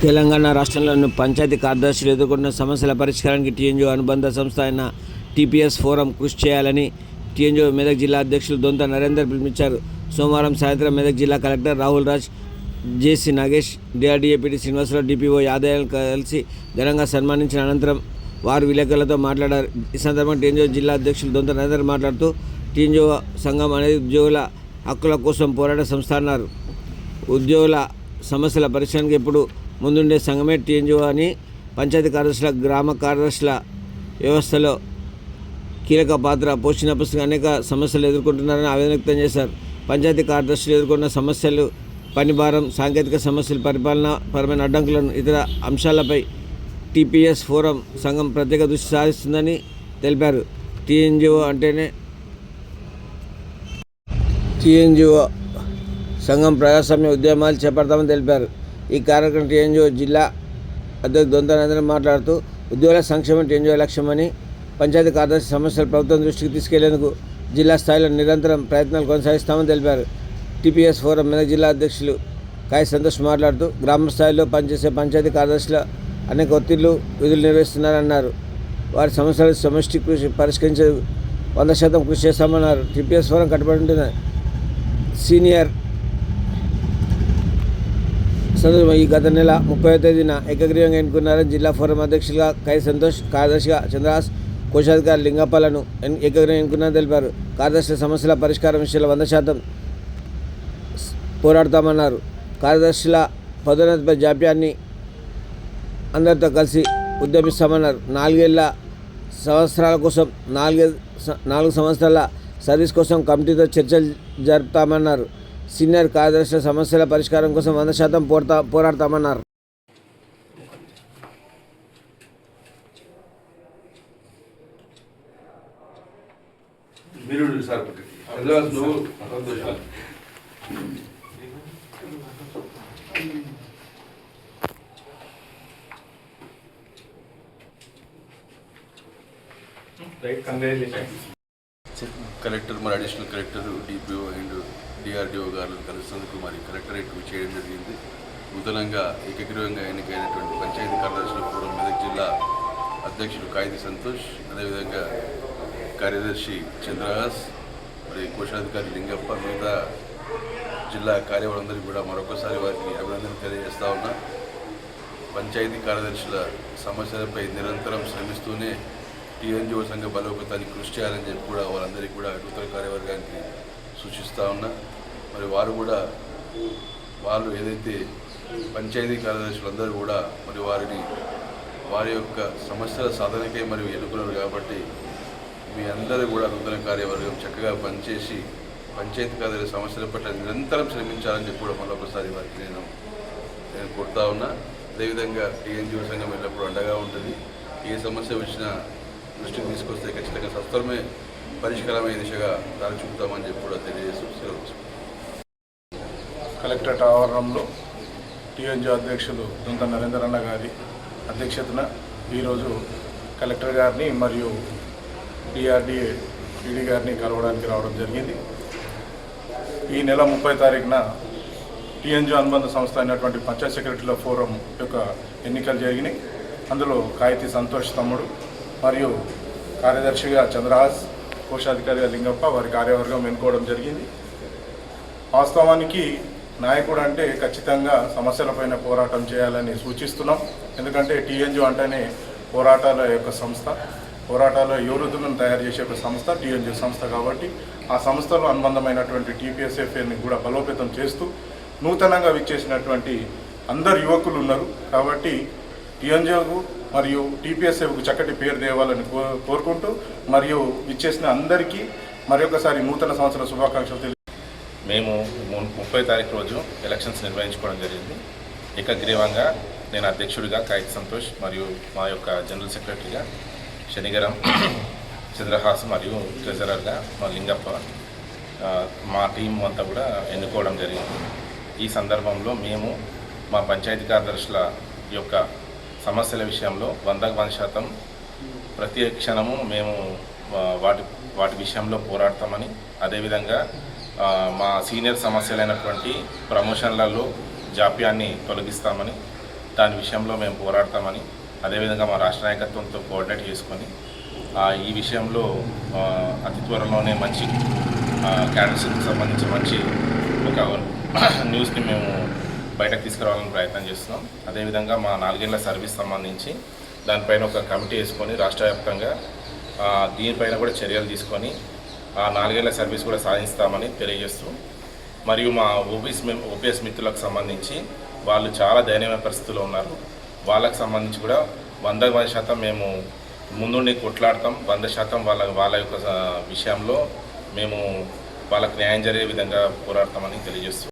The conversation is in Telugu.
తెలంగాణ రాష్ట్రంలోని పంచాయతీ కార్యదర్శులు ఎదుర్కొన్న సమస్యల పరిష్కారానికి టీఎన్జిఓ అనుబంధ సంస్థ అయిన టీపీఎస్ ఫోరం కృషి చేయాలని టీఎన్జిఓ మెదక్ జిల్లా అధ్యక్షులు దొంత నరేందర్ పిలుపునిచ్చారు. సోమవారం సాయంత్రం మెదక్ జిల్లా కలెక్టర్ రాహుల్ రాజ్, జేసీ నాగేష్, డిఆర్డీఏపీటీ శ్రీనివాసరావు, డిపిఓ యాదయ్యను కలిసి ఘనంగా సన్మానించిన అనంతరం వారు విలేకరులతో మాట్లాడారు. ఈ సందర్భంగా టీఎన్జిఓ జిల్లా అధ్యక్షులు దొంత నరేందర్ మాట్లాడుతూ, టీఎన్జిఓ సంఘం అనేది ఉద్యోగుల హక్కుల కోసం పోరాడే సంస్థ అన్నారు. ఉద్యోగుల సమస్యల పరిష్కారానికి ఎప్పుడు ముందుండే సంఘమే టీఎన్జిఓ అని, పంచాయతీ కార్యదర్శుల, గ్రామ కార్యదర్శుల వ్యవస్థలో కీలక పాత్ర పోషించినప్పుడు అనేక సమస్యలు ఎదుర్కొంటున్నారని ఆవేదన వ్యక్తం చేశారు. పంచాయతీ కార్యదర్శులు ఎదుర్కొన్న సమస్యలు పనిభారం, సాంకేతిక సమస్యలు, పరిపాలన పరమైన అడ్డంకులను, ఇతర అంశాలపై టీపీఎస్ ఫోరం సంఘం ప్రత్యేక దృష్టి సారిస్తుందని తెలిపారు. టీఎన్జిఓ సంఘం ప్రజాస్వామ్య ఉద్యమాలు చేపడతామని తెలిపారు. ఈ కార్యక్రమం టీఎన్జిఓ జిల్లా అధ్యక్షుడు దొంత నరేందర్ మాట్లాడుతూ, ఉద్యోగుల సంక్షేమం టీఎన్జిఓ లక్ష్యమని, పంచాయతీ కార్యదర్శి సమస్యలు ప్రభుత్వం దృష్టికి తీసుకెళ్లేందుకు జిల్లా స్థాయిలో నిరంతరం ప్రయత్నాలు కొనసాగిస్తామని తెలిపారు. టీపీఎస్ ఫోరం మెదక్ జిల్లా అధ్యక్షులు కాయ సంతోష్ మాట్లాడుతూ, గ్రామ స్థాయిలో పనిచేసే పంచాయతీ కార్యదర్శుల అనేక ఒత్తిళ్లు విధులు నిర్వహిస్తున్నారన్నారు. వారి సమస్యలు సమష్టి కృషి పరిష్కరించే 100% కృషి చేస్తామన్నారు. టీపీఎస్ ఫోరం కట్టుబడి ఉంటున్న సీనియర్ ఈ గత నెల 30వ తేదీన ఏకగ్రీవంగా ఎన్నుకున్నారని జిల్లా ఫోరం అధ్యక్షులుగా కై సంతోష్, కార్యదర్శిగా చంద్రహాస్, కోశాధికారి లింగప్పలను ఏకగ్రీవంగా ఎన్నుకున్నారని తెలిపారు. కార్యదర్శుల సమస్యల పరిష్కారం విషయంలో 100% పోరాడతామన్నారు. కార్యదర్శుల పదోన్నతిపై జాప్యాన్ని అందరితో కలిసి ఉద్యమిస్తామన్నారు. 4 సంవత్సరాల సర్వీస్ కోసం కమిటీతో చర్చలు జరుపుతామన్నారు. సీనియర్ కార్యదర్శుల సమస్యల పరిష్కారం కోసం 100% పోరాడతామన్నారు. కలెక్టర్, మరి additional collector, DPO and DRDO గారు కలుస్తున్నందుకు మరి కలెక్టరేట్ చేయడం జరిగింది. నూతనంగా ఏకగ్రీవంగా ఎన్నికైనటువంటి పంచాయతీ కార్యదర్శుల ఫోరం మెదక్ జిల్లా అధ్యక్షుడు కాయిది సంతోష్, అదేవిధంగా కార్యదర్శి చంద్రహాస్, మరి కోశాధికారి లింగప్ప, మిగతా జిల్లా కార్యవర్గందరికీ కూడా మరొకసారి వారికి అభినందనలు తెలియజేస్తా ఉన్నా. పంచాయతీ కార్యదర్శుల సమస్యలపై నిరంతరం శ్రమిస్తూనే టీఎన్జిఓ సంఘ బలోపేతానికి కృషి చేయాలని చెప్పి కూడా వాళ్ళందరికీ కూడా నూతన కార్యవర్గానికి సూచిస్తూ ఉన్నా. మరి వాళ్ళు ఏదైతే పంచాయతీ కార్యదర్శులందరూ కూడా మరి వారి యొక్క సమస్యల సాధనకే మరియు ఎన్నుకున్నారు కాబట్టి మీ అందరూ కూడా నూతన కార్యవర్గం చక్కగా పనిచేసి పంచాయతీ కార్యదర్శి సమస్యల పట్ల నిరంతరం శ్రమించాలని చెప్పి కూడా మరొకసారి వారికి నేను కోరుతా ఉన్నా. అదేవిధంగా టీఎన్జిఓ సంఘం ఎల్లప్పుడూ అండగా ఉంటుంది. ఏ సమస్య వచ్చినా దృష్టికి తీసుకొస్తే ఖచ్చితంగా సత్వరమే పరిష్కారమైన దిశగా దారి చూపుతామని చెప్పి కూడా తెలియజేస్తూ సెలవు. కలెక్టరేట్ ఆవరణంలో టీఎన్జిఓ అధ్యక్షులు దొంత నరేందర్ అన్న గారి అధ్యక్షతన ఈరోజు కలెక్టర్ గారిని మరియు డిఆర్డీఏ ఈడీ గారిని కలవడానికి రావడం జరిగింది. ఈ నెల 30వ తారీఖున టీఎన్జిఓ అనుబంధ సంస్థ అయినటువంటి పంచాయత్ సెక్రటరీల ఫోరం యొక్క ఎన్నికలు జరిగినాయి. అందులో కాయితి సంతోష్ తమ్ముడు మరియు కార్యదర్శిగా చంద్రహాస్, కోశాధికారిగా లింగప్ప వారి కార్యవర్గం ఎన్నుకోవడం జరిగింది. వాస్తవానికి నాయకుడు అంటే ఖచ్చితంగా సమస్యలపైన పోరాటం చేయాలని సూచిస్తున్నాం. ఎందుకంటే టీఎన్జిఓ అంటేనే పోరాటాల యొక్క సంస్థ, పోరాటాల యోధులను తయారు చేసే ఒక సంస్థ టీఎన్జిఓ సంస్థ. కాబట్టి ఆ సంస్థలో అనుబంధమైనటువంటి టీపీఎస్ఎఫ్ని కూడా బలోపేతం చేస్తూ నూతనంగా విచ్చేసినటువంటి అందరు యువకులు ఉన్నారు. కాబట్టి టీఎన్జిఓకు మరియు టీపీఎస్ఎఫ్కు చక్కటి పేరు తేవాలని కోరుకుంటూ మరియు విచ్చేసిన అందరికీ మరొకసారి నూతన సంవత్సర శుభాకాంక్షలు మేము 30వ తారీఖు రోజు ఎలక్షన్స్ నిర్వహించుకోవడం జరిగింది. ఏకగ్రీవంగా నేను అధ్యక్షుడిగా కాయితి సంతోష్ మరియు మా యొక్క జనరల్ సెక్రటరీగా శనిగరం చంద్రహాస్ మరియు ట్రెజరర్గా మా లింగప్ప, మా టీం అంతా కూడా ఎన్నుకోవడం జరిగింది. ఈ సందర్భంలో మేము మా పంచాయతీ కార్యదర్శుల యొక్క సమస్యల విషయంలో 100% ప్రతి క్షణము మేము వాటి విషయంలో పోరాడతామని, అదేవిధంగా మా సీనియర్ సమస్యలైనటువంటి ప్రమోషన్లలో జాప్యాన్ని తొలగిస్తామని, దాని విషయంలో మేము పోరాడతామని, అదేవిధంగా మా రాష్ట్ర నాయకత్వంతో కోఆర్డినేట్ చేసుకొని ఈ విషయంలో అతి త్వరలోనే మంచి క్యాడర్స్కి సంబంధించి మంచి ఒక న్యూస్ని మేము బయటకు తీసుకురావాలని ప్రయత్నం చేస్తున్నాం. అదేవిధంగా మా 4 ఏళ్ల సర్వీస్ సంబంధించి దానిపైన ఒక కమిటీ వేసుకొని రాష్ట్ర వ్యాప్తంగా దీనిపైన కూడా చర్యలు తీసుకొని ఆ 4 ఏళ్ల సర్వీస్ కూడా సాధిస్తామని తెలియజేస్తూ, మరియు మా ఓపీఎస్ మిత్రులకు సంబంధించి వాళ్ళు చాలా దయనీయమైన పరిస్థితుల్లో ఉన్నారు. వాళ్ళకు సంబంధించి కూడా 100% మేము ముందుండి కొట్లాడతాం. 100% వాళ్ళ యొక్క విషయంలో మేము వాళ్ళకు న్యాయం జరిగే విధంగా పోరాడతామని తెలియజేస్తూ